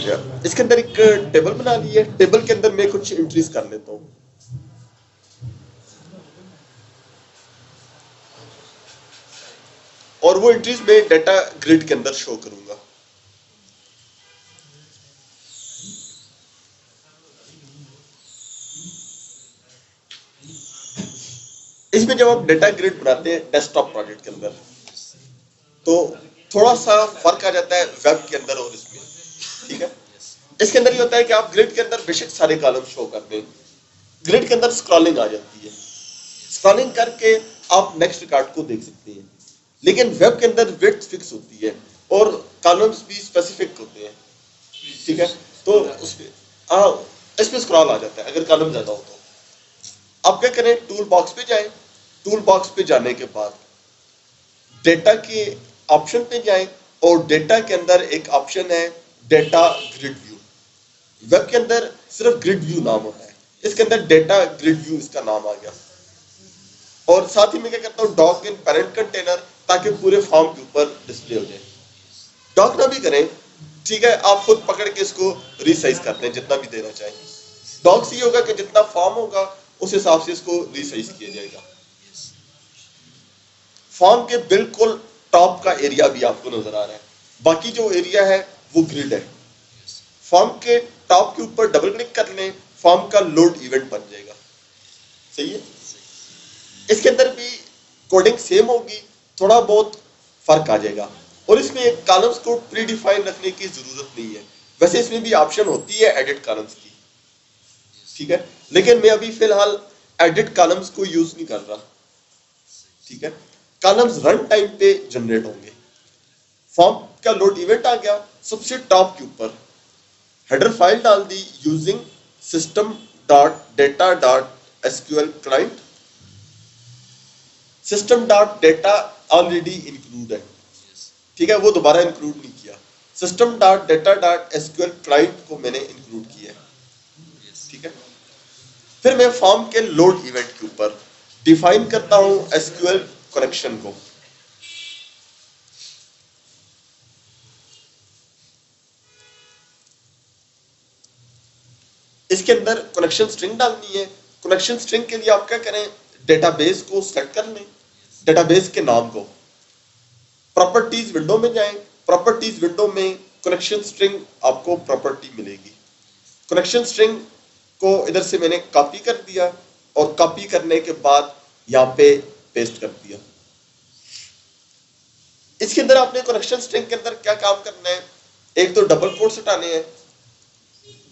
इसके अंदर एक टेबल बना ली है, टेबल के अंदर मैं कुछ एंट्रीज कर लेता हूँ। और वो एंट्रीज मैं डेटा ग्रिड के अंदर शो करूंगा। इसमें जब आप डेटा ग्रिड बनाते हैं डेस्कटॉप प्रोजेक्ट के अंदर, तो थोड़ा सा फर्क आ जाता है वेब के अंदर और इसमें। ठीक है, इसके अंदर ये होता है कि आप ग्रिड के अंदर बेशक सारे कॉलम शो कर दें, ग्रिड के अंदर स्क्रॉलिंग आ जाती है, स्क्रॉलिंग करके आप नेक्स्ट रिकॉर्ड को देख सकते हैं। लेकिन वेब के अंदर विड्थ फिक्स होती है और कॉलम्स भी स्पेसिफिक होते हैं। ठीक है, तो उसमें इसमें स्क्रॉल आ जाता है अगर कॉलम ज्यादा हो तो। आप क्या करें, टूल बॉक्स पे जाएं, टूल बॉक्स पे जाने के बाद डेटा के ऑप्शन पे जाएं और डेटा के अंदर एक ऑप्शन है डेटा ग्रिड व्यू। वेब के अंदर सिर्फ ग्रिड व्यू नाम होता है, इसके अंदर डेटा ग्रिड व्यू इसका नाम आ गया। और साथ ही मैं क्या करता हूँ, डॉक इन पेरेंट कंटेनर, ताकि पूरे फॉर्म के ऊपर डिस्प्ले हो जाए। डॉक ना भी करें, ठीक है, आप खुद पकड़ के इसको रिसाइज करते हैं जितना भी देना चाहें। डॉक से ये होगा कि जितना फॉर्म होगा उस हिसाब से इसको रिसाइज किया जाएगा। फॉर्म के बिल्कुल टॉप का एरिया भी आपको नजर आ रहा है, बाकी जो एरिया है वो ग्रिड है। फॉर्म के टॉप के ऊपर डबल क्लिक कर लें, फॉर्म का लोड इवेंट बन जाएगा। सही है, इसके अंदर भी कोडिंग सेम होगी, थोड़ा बहुत फर्क आ जाएगा। और इसमें कॉलम्स को प्री डिफाइन रखने की जरूरत नहीं है, वैसे इसमें भी ऑप्शन होती है एडिट कॉलम्स की। ठीक है, लेकिन मैं अभी फिलहाल एडिट कॉलम्स को यूज नहीं कर रहा। ठीक है, कॉलम्स रन टाइम पे जनरेट होंगे। फॉर्म का लोड इवेंट आ गया, सबसे टॉप के ऊपर हेडर फाइल डाल दी using system dot data dot SQL client. System dot data already include है, ठीक है, वो दोबारा इंक्लूड नहीं किया। System dot data dot SQL client को मैंने इंक्लूड किया है। ठीक है, फिर मैं फॉर्म के लोड इवेंट के ऊपर डिफाइन करता हूं एसक्यूएल कनेक्शन को। इसके अंदर कनेक्शन स्ट्रिंग डालनी है। कनेक्शन स्ट्रिंग के लिए आप क्या करें, डेटाबेस को सेलेक्ट कर लें, डेटाबेस के नाम को। प्रॉपर्टीज विंडो में जाएं, प्रॉपर्टीज विंडो में कनेक्शन स्ट्रिंग आपको प्रॉपर्टी मिलेगी। कनेक्शन स्ट्रिंग को इधर से मैंने कॉपी कर दिया और कॉपी करने के बाद यहाँ पे पेस्ट कर दिया। इसके अंदर आपने कनेक्शन स्ट्रिंग के अंदर क्या काम करना है, एक तो डबल कोट्स हटाने हैं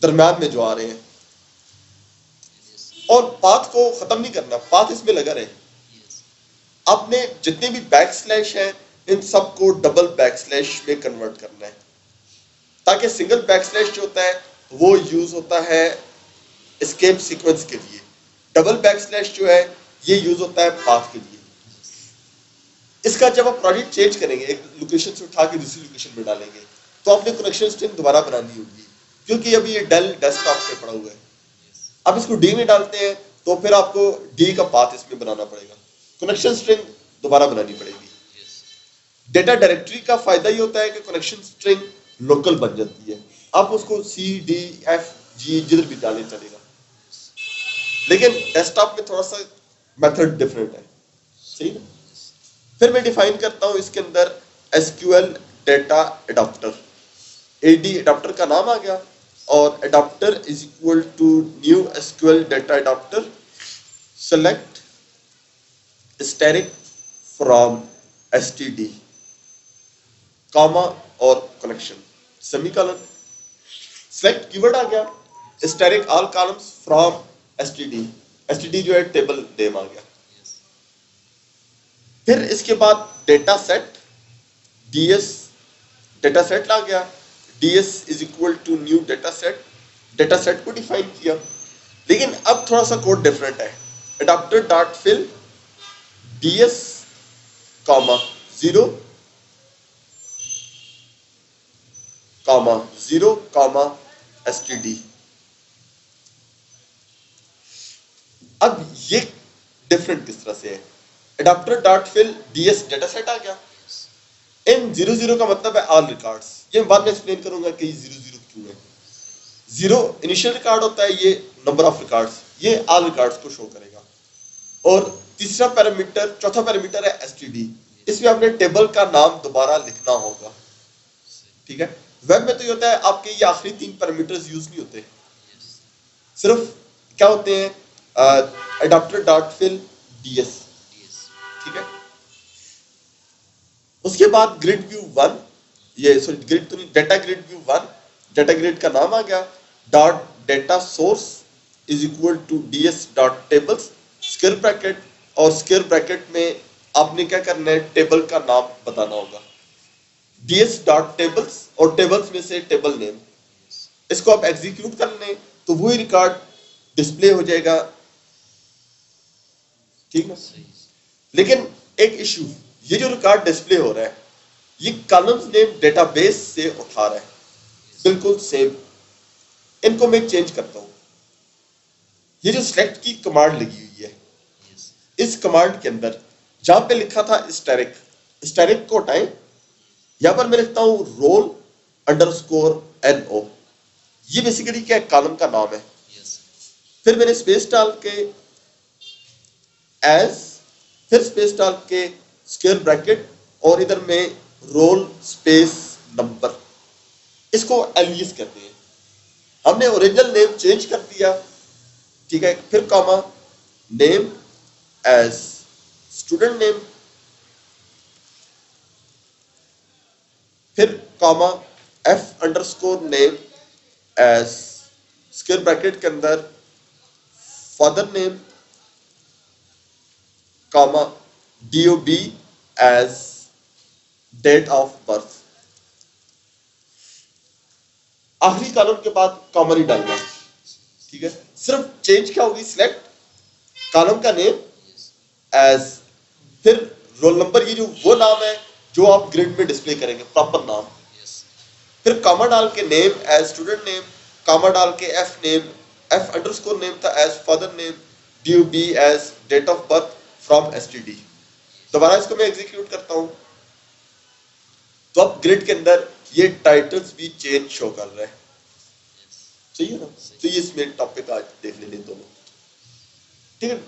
दरम्यान में जो आ रहे हैं, और पाथ को खत्म नहीं करना, पाथ इसमें लगा रहे। आपने जितने भी बैक स्लैश है इन सबको डबल बैक स्लैश में कन्वर्ट करना है, ताकि सिंगल बैक स्लैश जो होता है वो यूज होता है एस्केप सीक्वेंस के लिए, डबल बैक स्लैश जो है ये यूज होता है पाथ के लिए। इसका जब आप प्रोजेक्ट चेंज करेंगे, एक लोकेशन से उठा के दूसरी लोकेशन में डालेंगे, तो आपने कनेक्शन स्ट्रिंग दोबारा बनानी होगी, क्योंकि अभी ये डेल डेस्कटॉप पे पड़ा हुआ है। अब इसको डी में डालते हैं तो फिर आपको डी का पाथ इसमें बनाना पड़ेगा, कनेक्शन स्ट्रिंग दोबारा बनानी पड़ेगी। डेटा डायरेक्टरी का फायदा ये होता है कि कनेक्शन स्ट्रिंग लोकल बन जाती है, आप उसको सी डी एफ जी जिधर भी डालें चलेगा। लेकिन डेस्कटॉप में थोड़ा सा मेथड डिफरेंट है। सही ना, फिर मैं डिफाइन करता हूं इसके अंदर SQL data adapter. AD adapter का नाम आ गया, और adapter is equal to new SQL data adapter, select static from STD comma और कनेक्शन सेमीकोलन। सेलेक्ट कीवर्ड आ गया, static all columns from STD, STD जो है टेबल नेम आ गया। फिर इसके बाद data set DS, data set आ गया, DS is equal to new data set, data set को डिफाइन किया। लेकिन अब थोड़ा सा कोड डिफरेंट है, adapter dot fill DS comma 0 comma 0 comma STD. अब ये डिफरेंट किस तरह से है, adapter dot fill DS data set आ गया, इन 00 का मतलब है ऑल रिकॉर्ड्स। ये बाद में एक्सप्लेन करूंगा कि 00 क्यों है। जीरो इनिशियल रिकॉर्ड होता है, ये नंबर ऑफ रिकॉर्ड्स, ये ऑल रिकॉर्ड्स को शो करेगा। और तीसरा पैरामीटर, चौथा पैरामीटर है एसटीडी, इसमें आपने टेबल का नाम दोबारा लिखना होगा, ठीक है। वेब में तो ये होता है आपके ये आखिरी तीन पैरामीटर्स यूज नहीं होते, सिर्फ क्या होते हैं एडाप्टर डॉट फिल डीएस, ठीक है। उसके बाद ग्रिड व्यू 1, ये सॉरी ग्रिड तो नहीं, data grid view 1, data grid का नाम आ गया, dot data source is equal to DS dot tables, square bracket, और स्क्वायर ब्रैकेट में आपने क्या करना है, टेबल का नाम बताना होगा, ds डॉट टेबल्स, और टेबल्स में से टेबल नेम। इसको आप एग्जीक्यूट कर लें तो वही रिकॉर्ड डिस्प्ले हो जाएगा, ठीक ना। लेकिन एक इशू, ये जो रिकॉर्ड डिस्प्ले हो रहा है ये कॉलम्स नेम डेटाबेस से उठा रहा है, बिल्कुल सेम। इनको मैं चेंज करता हूं। ये जो सिलेक्ट की कमांड लगी हुई है, इस कमांड के अंदर जहां पे लिखा था स्टैटिक, स्टैटिक को हटाएं, यहां पर मैं लिखता हूं रोल अंडरस्कोर NO, ये बेसिकली क्या है, कॉलम का नाम है। फिर मैंने स्पेस डाल के एज, फिर स्पेस डाल के स्क्वायर ब्रैकेट, और इधर में रोल स्पेस नंबर, इसको एलियास कहते हैं। हमने ओरिजिनल नेम चेंज कर दिया, ठीक है। फिर comma name as student name, फिर comma f underscore name as square bracket के अंदर father name, comma DOB as date of birth. आखिरी कॉलम के बाद कॉमा नहीं डालना, ठीक है। सिर्फ चेंज क्या होगी, सिलेक्ट कॉलम का नेम एज, फिर रोल नंबर, ये जो वो नाम है जो आप ग्रिड में डिस्प्ले करेंगे, प्रॉपर नाम। फिर कॉमा डाल के name as student name, comma डाल के f name, f underscore name था as father name, DOB as date of birth from STD। दोबारा इसको मैं एग्जीक्यूट करता हूं तो अब ग्रिड के अंदर ये टाइटल्स भी चेंज शो कर रहे हैं, सही है ना। तो ये इसमें टॉपिक आज देख लेने दोनों, ठीक है।